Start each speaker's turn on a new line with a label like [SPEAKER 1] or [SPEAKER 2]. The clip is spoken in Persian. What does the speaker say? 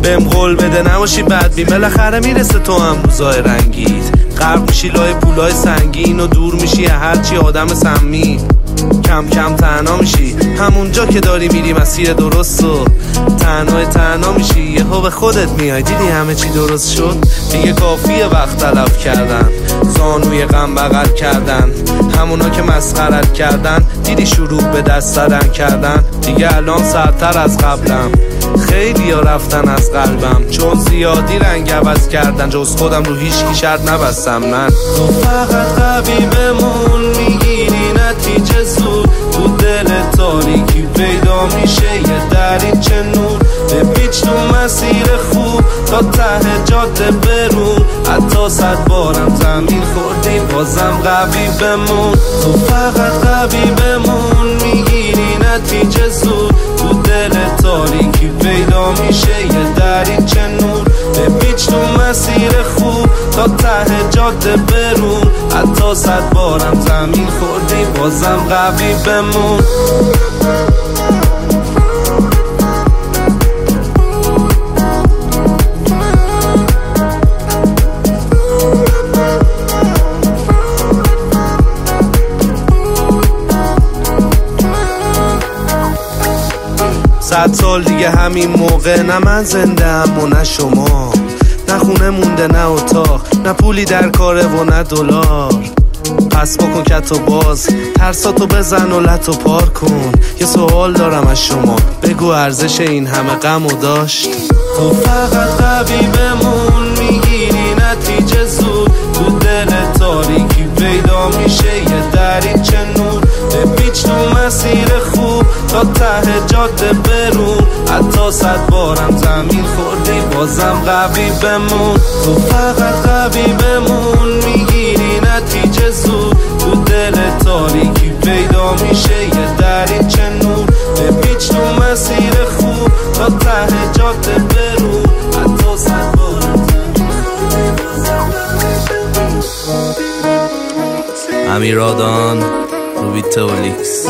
[SPEAKER 1] بهم قول بده نباشی بدبین، بالاخره میرسه تو هم روزای رنگیت. غرق میشی لای پولای سنگین و دور میشی هرچی آدم سمی. کم کم تنها میشی همونجا که داری میری مسیر درست و تنها میشی. یهو به خودت میای دیدی همه چی درست شد. دیگه کافیه وقت تلف کردن، زانوی غم بغل کردن، همونا که مسخرت کردن دیدی شروع به دست زدن کردن. دیگه الان سرتر از قبلم، خیلی ها رفتن از قلبم چون زیادی رنگ عوض کردن. جز خودم رو هیچکی شرط نبستم من. تو فقط قوی بمون، میگیری نتیجه زود. تو دل تاریکی پیدا میشه یه دریچه نور. بپیچ تو مسیر خوب تا ته جاده برون. حتی 100 بارم زمین خوردی بازم قوی بمون. تو فقط قوی بمون، میگیری نتیجه زود. تو دل تاریکی پیدا میشه یه دریچه نور. بپیچ تو مسیر خوب تا ته جاده برون. حتی 100 بارم زمین خوردی بازم قوی بمون. صد سال دیگه همین موقع نه من زنده ام و نه شما، نه خونه مونده نه اتاق، نه پولی در کاره و نه دلار. پس بکن کت و باز، ترساتو بزن و لتو پار کن. یه سوال دارم از شما، بگو ارزش این همه غم و داشت؟ تو فقط قوی بمون، میگیری نتیجه زود. تو دل تاریکی پیدا میشه یه دریچه نور. بپیچ تو مسیر خوب تا ته جاده برون. حتی 100 بارم زمین خوردی بازم قوی بمون. تو فقط قوی بمون، میگیری نتیجه زود. تو دل تاریکی پیدا میشه یه دریچه نور. بپیچ تو مسیر خوب تا ته جاده برون. حتی 100 بارم زمین خوردی بازم قوی بمون. امیرادان، روبیتولیکس.